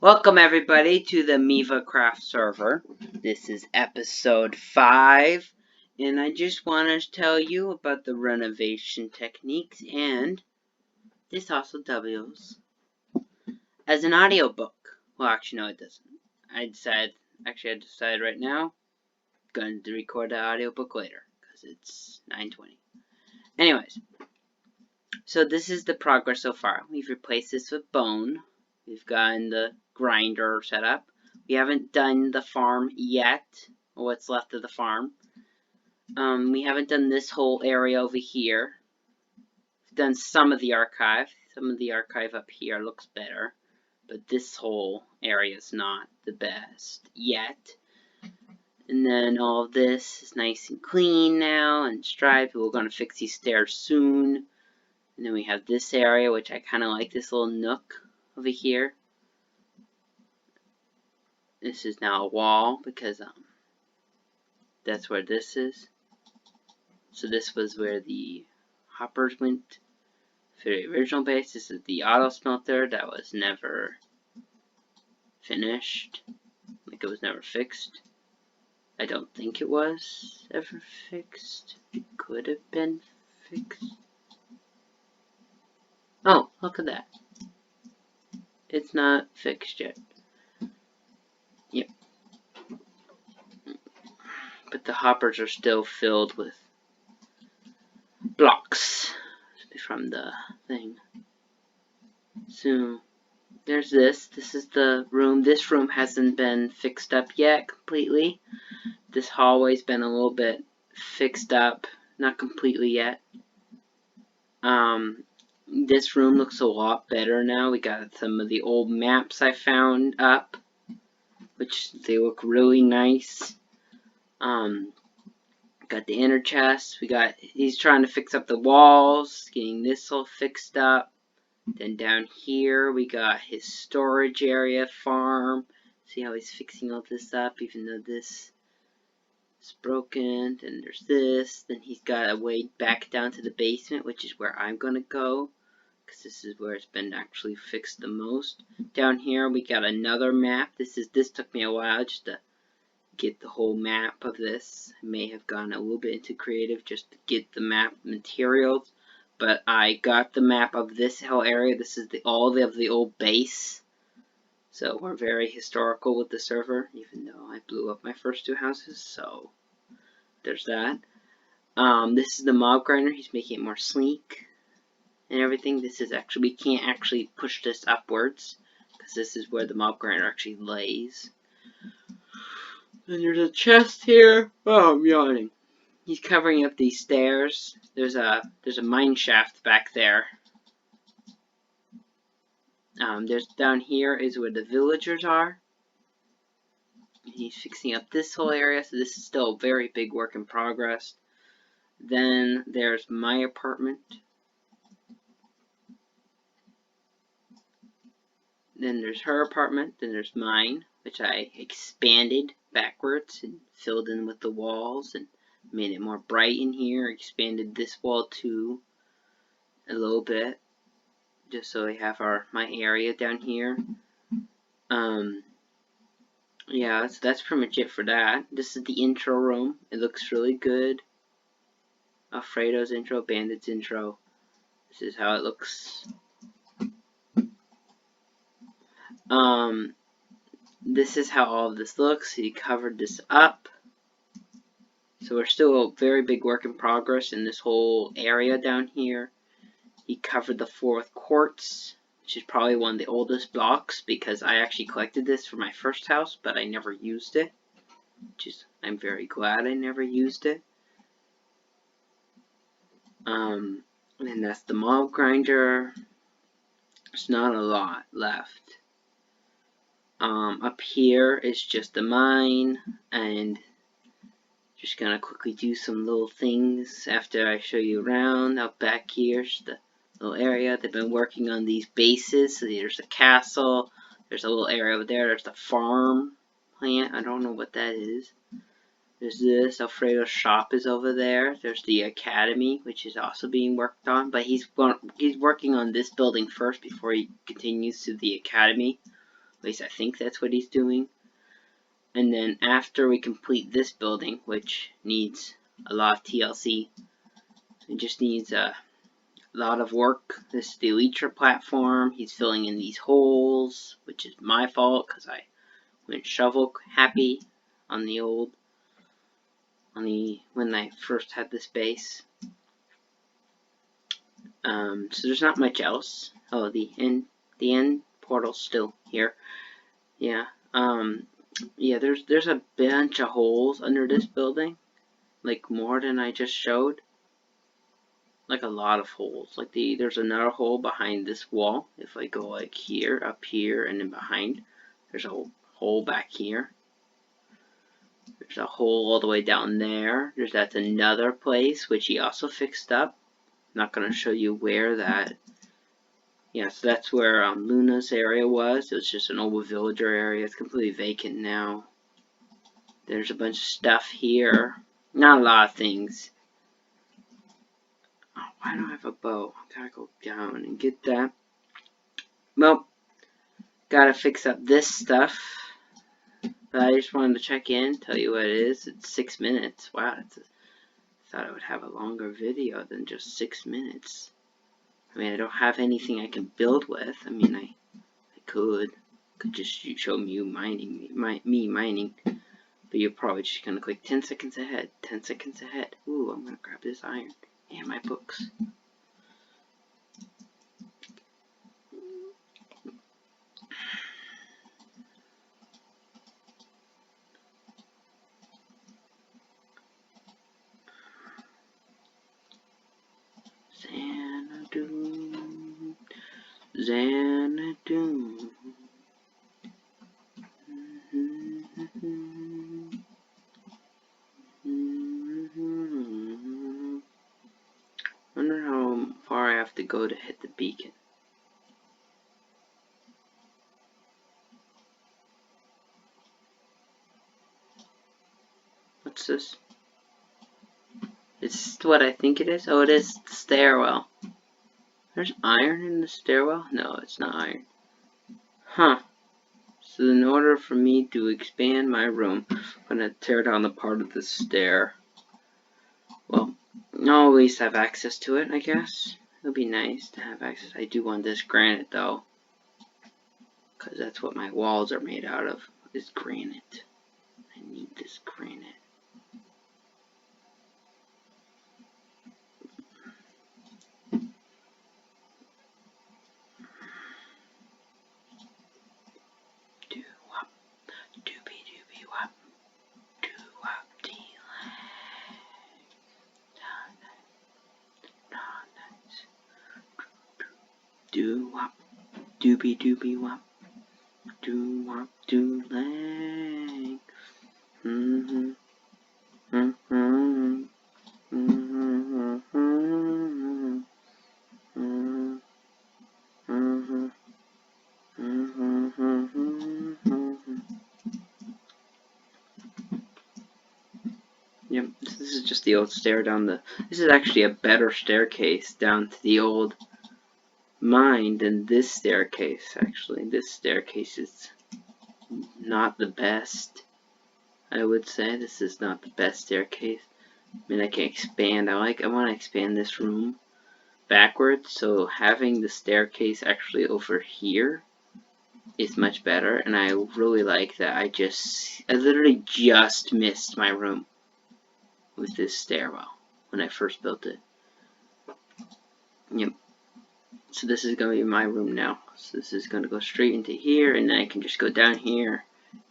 Welcome everybody to the Mevacraft server. This is episode 5, and I just want to tell you about the renovation techniques, and this also doubles as an audiobook. Well, actually, no, it doesn't. I decided right now, I'm going to record the audiobook later, because it's 9:20. Anyways, so this is the progress so far. We've replaced this with bone. We've gotten the grinder set up. We haven't done the farm yet, or what's left of the farm. We haven't done this whole area over here. We've done some of the archive. Some of the archive up here looks better, but this whole area is not the best yet. And then all of this is nice and clean now and striped. We're going to fix these stairs soon. And then we have this area, which I kind of like, this little nook over here. This is now a wall because that's where this is. So this was where the hoppers went for the original base. This is the auto smelter that was never finished. Like it was never fixed. I don't think it was ever fixed. It could have been fixed. Oh, look at that. It's not fixed yet. Yep. But the hoppers are still filled with blocks from the thing. So there's this. This is the room. This room hasn't been fixed up yet completely. This hallway's been a little bit fixed up, not completely yet. This room looks a lot better now. We got some of the old maps I found up, which they look really nice. Got the inner chest. He's trying to fix up the walls, getting this all fixed up. Then down here we got his storage area, farm. See how he's fixing all this up, even though this is broken. Then there's this. Then he's got a way back down to the basement, which is where I'm gonna go, because this is where it's been actually fixed the most. Down here we got another map. This took me a while just to get the whole map of this. I may have gone a little bit into creative just to get the map materials, but I got the map of this whole area. This is all of the old base, so we're very historical with the server, even though I blew up my first 2 houses, so there's that. This is the mob grinder. He's making it more sleek and everything. This is actually, we can't actually push this upwards because this is where the mob grinder actually lays. And there's a chest here. Oh, I'm yawning. He's covering up these stairs. There's a mine shaft back there. There's down here is where the villagers are. He's fixing up this whole area, so this is still a very big work in progress. Then there's my apartment. Then there's her apartment. Then there's mine, which I expanded backwards and filled in with the walls and made it more bright in here. Expanded this wall too a little bit, just so we have my area down here. Yeah, so that's pretty much it for that. This is the intro room. It looks really good. Alfredo's intro, Bandit's intro. This is how it looks. This is how all of this looks. He covered this up. So we're still a very big work in progress in this whole area down here. He covered the 4th quartz, which is probably one of the oldest blocks, because I actually collected this for my first house, but I never used it. I'm very glad I never used it. And that's the mob grinder. There's not a lot left. Up here is just the mine, and just gonna quickly do some little things after I show you around. Out back here's the little area. They've been working on these bases. So there's a castle. There's a little area over there. There's the farm plant. I don't know what that is. There's this. Alfredo's shop is over there. There's the academy, which is also being worked on. But he's working on this building first before he continues to the academy. At least I think that's what he's doing. And then after we complete this building, which needs a lot of TLC, it just needs a lot of work. This is the elytra platform. He's filling in these holes, which is my fault because I went shovel happy on the old, when I first had this base. So there's not much else. Oh, the end portal's still here. Yeah. Yeah. There's a bunch of holes under this building, like more than I just showed. Like a lot of holes. Like there's another hole behind this wall. If I go like here, up here, and then behind, there's a hole back here. There's a hole all the way down there. That's another place which he also fixed up. I'm not gonna show you where that. Yeah, so that's where Luna's area was. It was just an old villager area. It's completely vacant now. There's a bunch of stuff here. Not a lot of things. Oh, why don't I have a bow? I gotta go down and get that. Well, gotta fix up this stuff. But I just wanted to check in, tell you what it is. It's 6 minutes. Wow, I thought I would have a longer video than just 6 minutes. I mean, I don't have anything I can build with. I mean, I could just show you mining, me mining. But you're probably just gonna click 10 seconds ahead. 10 seconds ahead. Ooh, I'm gonna grab this iron and my books. Xanadu, Xanadu. Wonder how far I have to go to hit the beacon. What's this? It's what I think it is. Oh, it is the stairwell. There's iron in the stairwell? No, it's not iron. Huh. So in order for me to expand my room, I'm gonna tear down the part of the stair. Well, I'll at least have access to it, I guess. It'll be nice to have access. I do want this granite though, because that's what my walls are made out of, is granite. I need this granite. Do wop, doobie doobie wop, do wop do lang. Yep, this is just the old stair down the. This is actually a better staircase down to the old mine than this staircase. Actually, this staircase is not the best. I would say this is not the best staircase. I mean, I can expand. I want to expand this room backwards, so having the staircase actually over here is much better. And I really like that. I literally just missed my room with this stairwell when I first built it. Yep. So this is going to be my room now. So this is going to go straight into here, and then I can just go down here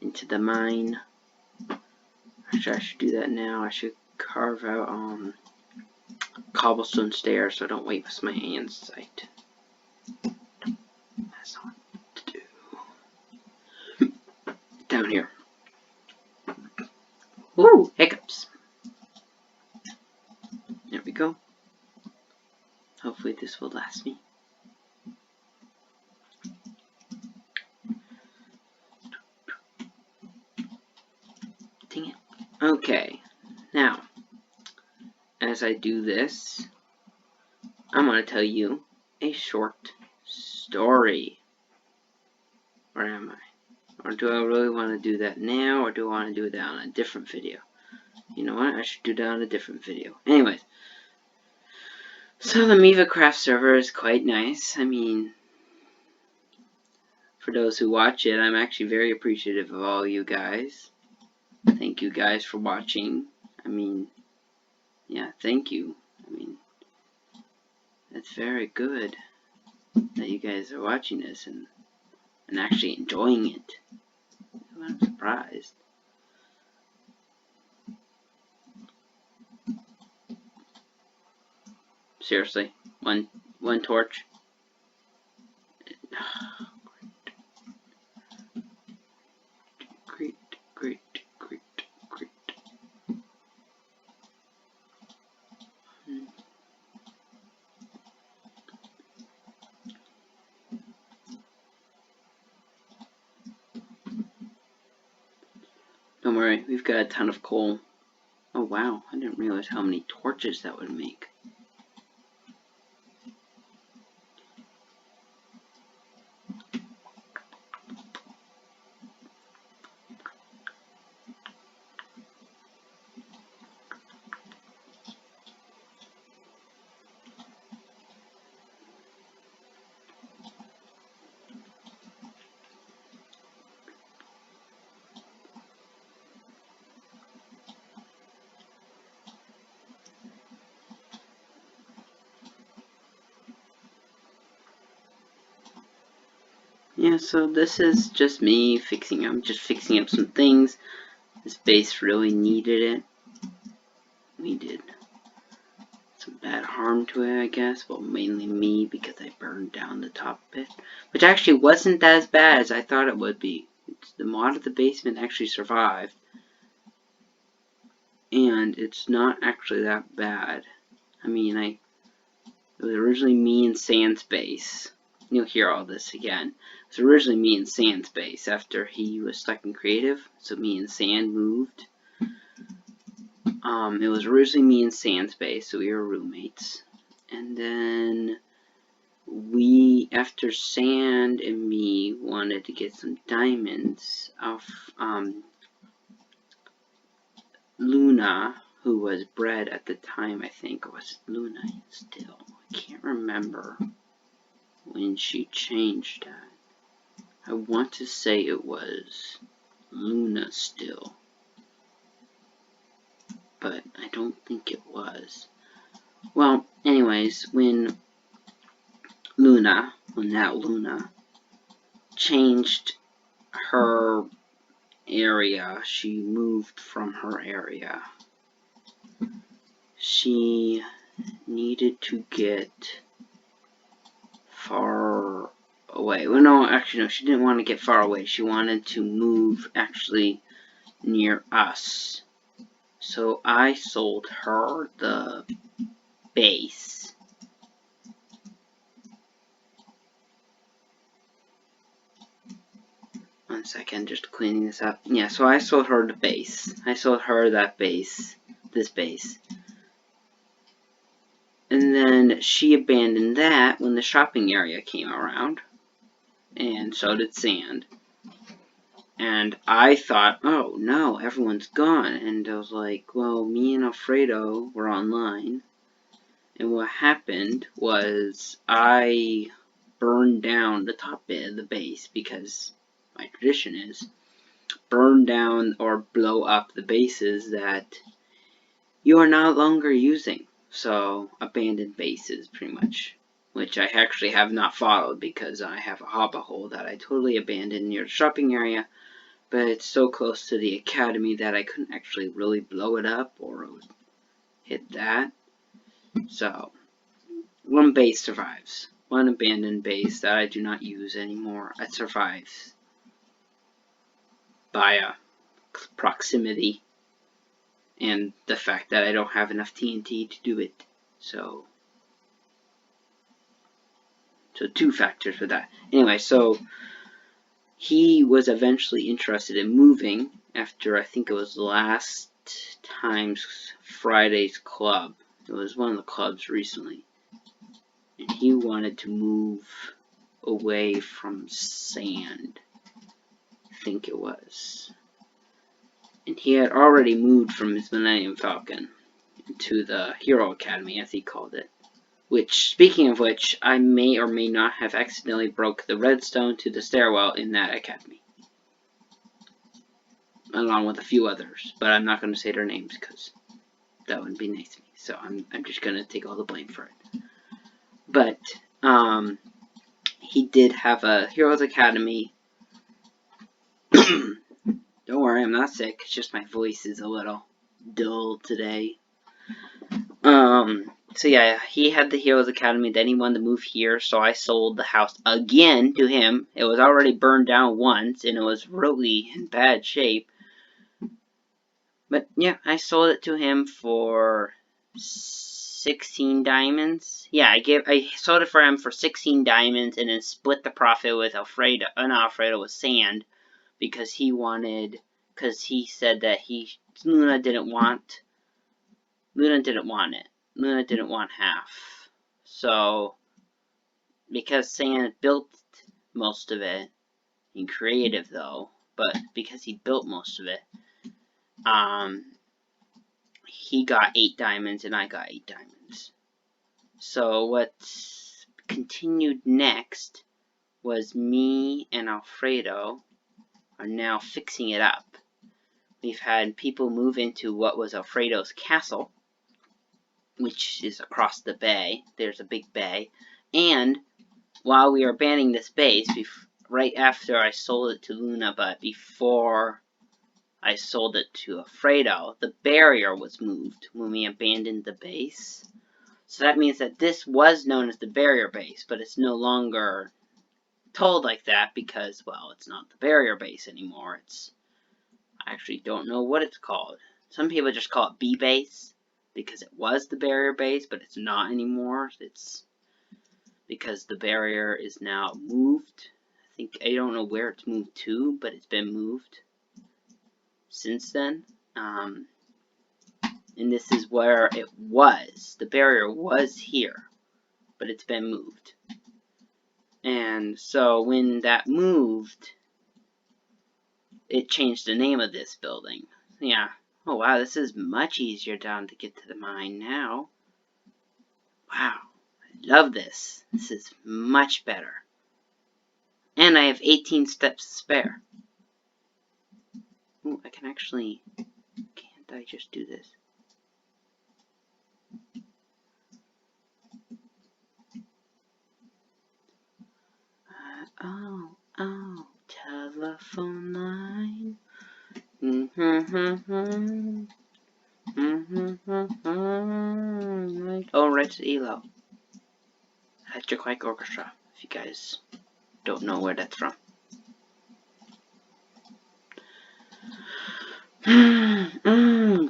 into the mine. Actually, I should do that now. I should carve out cobblestone stairs so I don't waste my hand sight. That's not what to do. Down here. Woo! Hiccups. There we go. Hopefully this will last me. Dang it. Okay, now, as I do this, I'm going to tell you a short story. Where am I? Or do I really want to do that now, or do I want to do that on a different video? You know what? I should do that on a different video. Anyways, so the Mevacraft server is quite nice. I mean, for those who watch it, I'm actually very appreciative of all you guys. Thank you guys for watching. I mean, yeah, thank you. I mean, that's very good that you guys are watching this and actually enjoying it. I'm surprised. Seriously, one torch. Great. Don't worry, we've got a ton of coal. Oh wow, I didn't realize how many torches that would make. Yeah, so this is just me fixing. I'm just fixing up some things. This base really needed it. We did some bad harm to it, I guess. Well, mainly me, because I burned down the top bit. Which actually wasn't as bad as I thought it would be. The mod of the basement actually survived. And it's not actually that bad. I mean, it was originally me and Sand's base. You'll hear all this again. It was originally me and Sand's base after he was stuck in creative. So me and Sand moved. It was originally me and Sand's base, so we were roommates. And then after Sand and me wanted to get some diamonds off Luna, who was bred at the time, I think. Or was it Luna still? I can't remember when she changed that. I want to say it was Luna still, but I don't think it was. Well, anyways, when Luna changed her area, she moved from her area. She needed to get far away. Well, no, actually, no, she didn't want to get far away. She wanted to move actually near us. So I sold her the base. One second, just cleaning this up. Yeah, so I sold her the base. I sold her that base. This base. And then she abandoned that when the shopping area came around. And so did Sand. And I thought, oh no, everyone's gone. And I was like, well, me and Alfredo were online. And what happened was I burned down the top bit of the base because my tradition is burn down or blow up the bases that you are no longer using. So, abandoned bases, pretty much. Which I actually have not followed because I have a hopper hole that I totally abandoned near the shopping area. But it's so close to the academy that I couldn't actually really blow it up or hit that. So, one base survives. One abandoned base that I do not use anymore. It survives by proximity and the fact that I don't have enough TNT to do it. So two factors for that. Anyway, so he was eventually interested in moving after I think it was last Times Friday's club. It was one of the clubs recently. And he wanted to move away from sand. I think it was. And he had already moved from his Millennium Falcon to the Hero Academy, as he called it. Which, speaking of which, I may or may not have accidentally broke the redstone to the stairwell in that academy. Along with a few others, but I'm not going to say their names because that wouldn't be nice to me. So I'm just going to take all the blame for it. But, he did have a Heroes Academy. Don't worry, I'm not sick. It's just my voice is a little dull today. So yeah, he had the Heroes Academy, then he wanted to move here, so I sold the house again to him. It was already burned down once, and it was really in bad shape. But yeah, I sold it to him for 16 diamonds. Yeah, I sold it for him for 16 diamonds, and then split the profit with Alfredo, not Alfredo, with Sand, because he said that Luna didn't want it. Luna didn't want half. So, because Sand built most of it, in creative though, but because he built most of it, he got 8 diamonds and I got 8 diamonds. So what continued next was me and Alfredo are now fixing it up. We've had people move into what was Alfredo's castle, which is across the bay. There's a big bay. And while we are abandoning this base, right after I sold it to Luna, but before I sold it to Alfredo, the barrier was moved when we abandoned the base. So that means that this was known as the barrier base, but it's no longer told like that because, well, it's not the barrier base anymore. I actually don't know what it's called. Some people just call it B base because it was the barrier base, but it's not anymore. It's because the barrier is now moved. I don't know where it's moved to, but it's been moved since then. And this is where it was. The barrier was here, but it's been moved. And so when that moved, it changed the name of this building. Yeah. Oh wow, this is much easier down to get to the mine now. Wow. I love this. This is much better. And I have 18 steps to spare. Ooh, I can actually... Can't I just do this? Oh, telephone line. Oh, right to ELO. Electric Light Orchestra, if you guys don't know where that's from.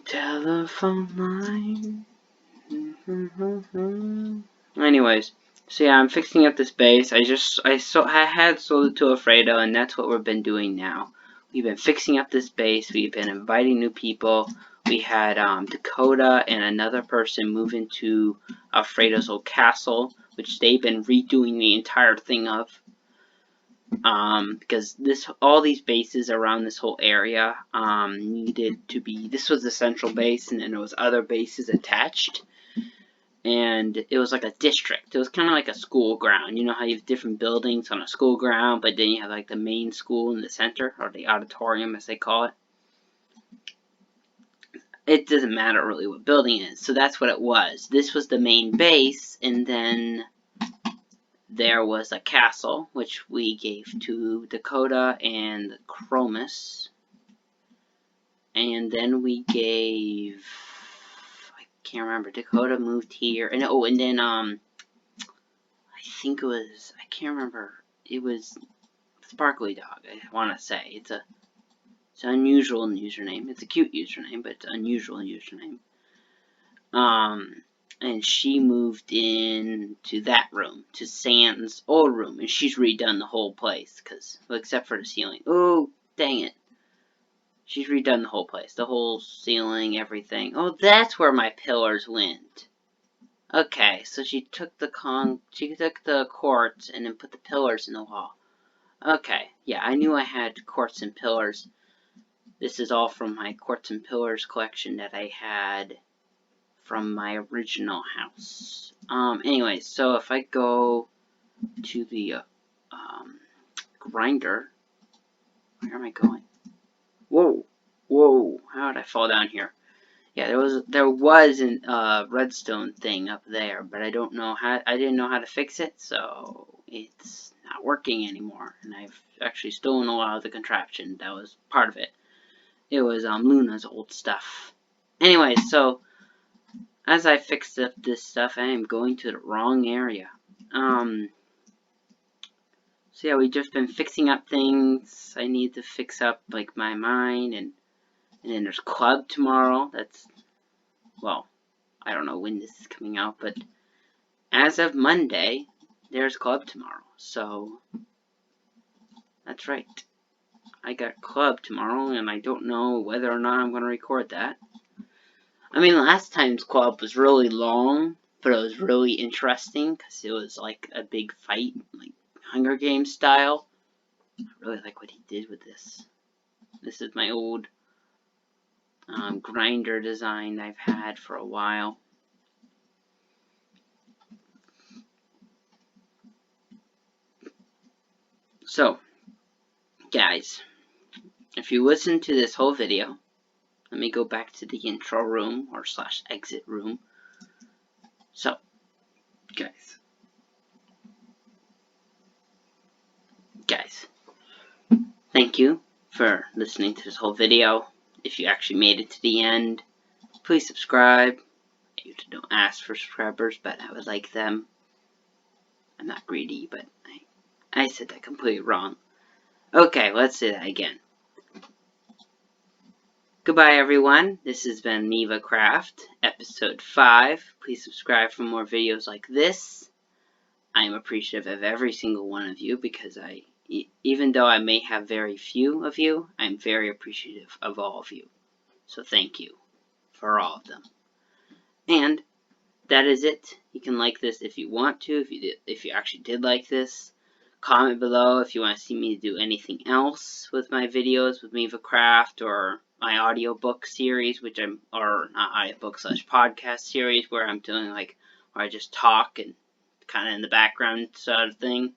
Telephone line. Anyways, so yeah, I'm fixing up this base. I had sold it to Alfredo, and that's what we've been doing now. We've been fixing up this base. We've been inviting new people. We had Dakota and another person move into Alfredo's old castle, which they've been redoing the entire thing of. Because all these bases around this whole area needed to be. This was the central base, and then there was other bases attached. And it was like a district. It was kind of like a school ground. You know how you have different buildings on a school ground, but then you have like the main school in the center, or the auditorium as they call it. It doesn't matter really what building it is. So that's what it was. This was the main base, and then there was a castle, which we gave to Dakota and Chromus. And then we gave... can't remember. Dakota moved here, and and then I think it was, I can't remember. It was Sparkly Dog, I want to say. It's an unusual username. It's a cute username, but it's an unusual username. And she moved in to that room, to Sand's old room, and she's redone the whole place, well, except for the ceiling. Oh, dang it. She's redone the whole place. The whole ceiling, everything. Oh, that's where my pillars went. Okay, so she took the quartz and then put the pillars in the wall. Okay, yeah, I knew I had quartz and pillars. This is all from my quartz and pillars collection that I had from my original house. Anyways, so if I go to the grinder, where am I going? Whoa, whoa! How did I fall down here? Yeah, there was a redstone thing up there, but I didn't know how to fix it, so it's not working anymore. And I've actually stolen a lot of the contraption that was part of it. It was Luna's old stuff. Anyway, so as I fixed up this stuff, I am going to the wrong area. So yeah, we've just been fixing up things. I need to fix up like my mine, and then there's club tomorrow. That's, well, I don't know when this is coming out, but as of Monday, there's club tomorrow. So that's right. I got club tomorrow, and I don't know whether or not I'm going to record that. I mean, last time's club was really long, but it was really interesting because it was like a big fight, like Hunger Games style. I really like what he did with this. This is my old grinder design I've had for a while. So, guys, if you listen to this whole video, let me go back to the intro room or / exit room. So, guys, thank you for listening to this whole video. If you actually made it to the end, please subscribe. I usually don't ask for subscribers, but I would like them. I'm not greedy, but I said that completely wrong. Okay, let's say that again. Goodbye, everyone. This has been Mevacraft, episode 5. Please subscribe for more videos like this. I am appreciative of every single one of you because even though I may have very few of you, I'm very appreciative of all of you. So thank you for all of them. And that is it. You can like this if you want to, if you actually did like this. Comment below if you want to see me do anything else with my videos with Mevacraft, or my audiobook series, or not audiobook / podcast series, where I'm doing like, where I just talk and kind of in the background sort of thing.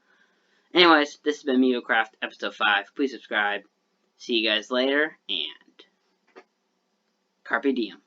Anyways, this has been Mevacraft episode 5. Please subscribe. See you guys later, and Carpe Diem.